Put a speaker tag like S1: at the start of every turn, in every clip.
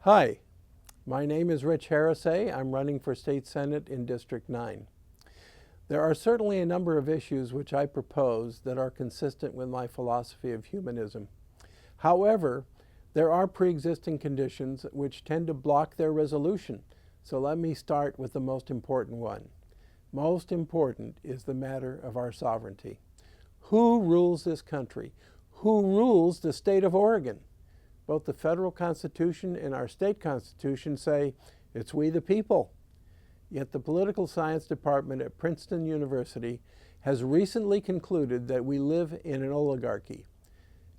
S1: Hi, my name is Rich Harisay. I'm running for State Senate in District 9. There are certainly a number of issues which I propose that are consistent with my philosophy of humanism. However, there are pre-existing conditions which tend to block their resolution. So let me start with the most important one. Most important is the matter of our sovereignty. Who rules this country? Who rules the state of Oregon? Both the federal constitution and our state constitution say it's we the people. Yet the political science department at Princeton University has recently concluded that we live in an oligarchy.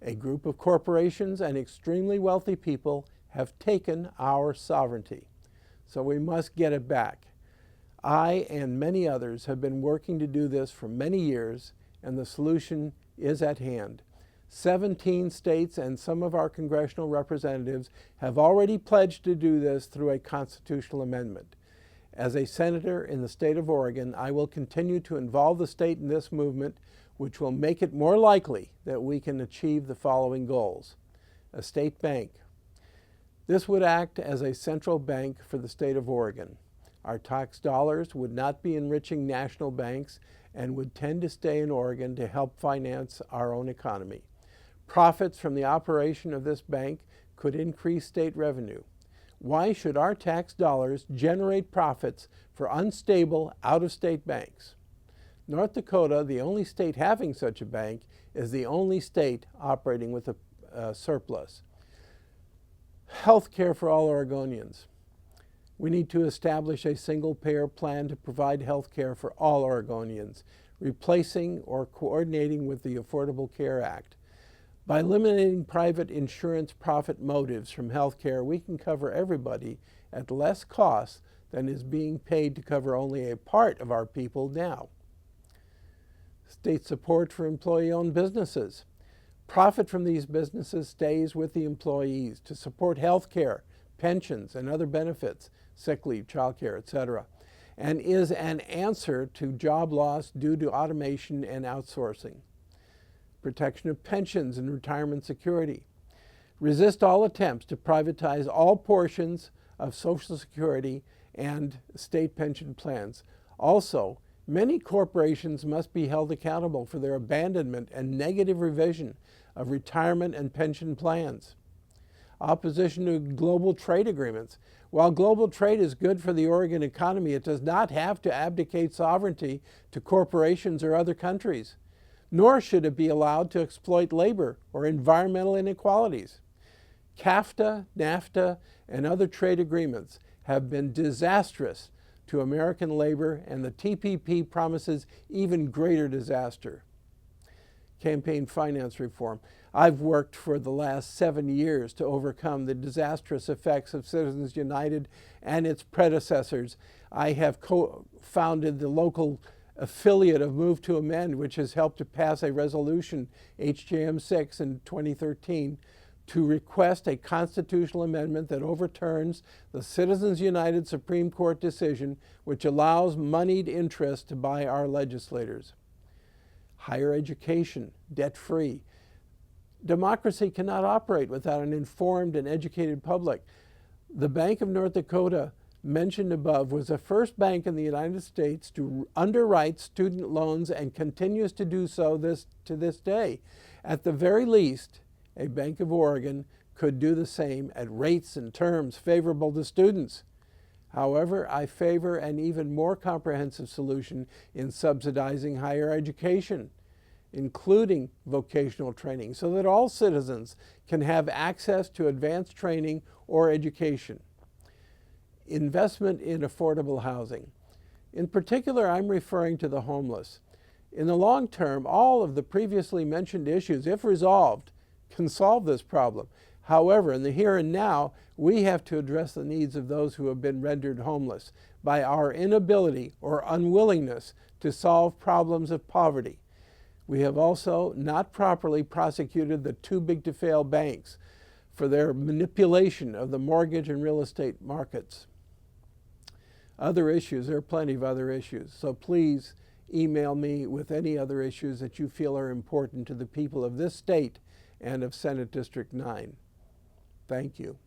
S1: A group of corporations and extremely wealthy people have taken our sovereignty. So we must get it back. I and many others have been working to do this for many years, and the solution is at hand. 17 states and some of our congressional representatives have already pledged to do this through a constitutional amendment. As a senator in the state of Oregon, I will continue to involve the state in this movement, which will make it more likely that we can achieve the following goals. A state bank. This would act as a central bank for the state of Oregon. Our tax dollars would not be enriching national banks and would tend to stay in Oregon to help finance our own economy. Profits from the operation of this bank could increase state revenue. Why should our tax dollars generate profits for unstable, out-of-state banks? North Dakota, the only state having such a bank, is the only state operating with a surplus. Health care for all Oregonians. We need to establish a single-payer plan to provide health care for all Oregonians, replacing or coordinating with the Affordable Care Act. By eliminating private insurance profit motives from health care, we can cover everybody at less cost than is being paid to cover only a part of our people now. State support for employee-owned businesses. Profit from these businesses stays with the employees to support health care, pensions, and other benefits, sick leave, child care, etc., and is an answer to job loss due to automation and outsourcing. Protection of pensions and retirement security. Resist all attempts to privatize all portions of Social Security and state pension plans. Also, many corporations must be held accountable for their abandonment and negative revision of retirement and pension plans. Opposition to global trade agreements. While global trade is good for the Oregon economy, it does not have to abdicate sovereignty to corporations or other countries. Nor should it be allowed to exploit labor or environmental inequalities. CAFTA, NAFTA, and other trade agreements have been disastrous to American labor, and the TPP promises even greater disaster. Campaign finance reform. I've worked for the last 7 years to overcome the disastrous effects of Citizens United and its predecessors. I have co-founded the local affiliate of Move to Amend, which has helped to pass a resolution, HJM 6 in 2013, to request a constitutional amendment that overturns the Citizens United Supreme Court decision, which allows moneyed interest to buy our legislators. Higher education, debt-free. Democracy cannot operate without an informed and educated public. The Bank of North Dakota, mentioned above, was the first bank in the United States to underwrite student loans and continues to do so to this day. At the very least, a Bank of Oregon could do the same at rates and terms favorable to students. However, I favor an even more comprehensive solution in subsidizing higher education, including vocational training, so that all citizens can have access to advanced training or education. Investment in affordable housing. In particular, I'm referring to the homeless. In the long term, all of the previously mentioned issues, if resolved, can solve this problem. However, in the here and now, we have to address the needs of those who have been rendered homeless by our inability or unwillingness to solve problems of poverty. We have also not properly prosecuted the too-big-to-fail banks for their manipulation of the mortgage and real estate markets. Other issues, there are plenty of other issues, so please email me with any other issues that you feel are important to the people of this state and of Senate District 9. Thank you.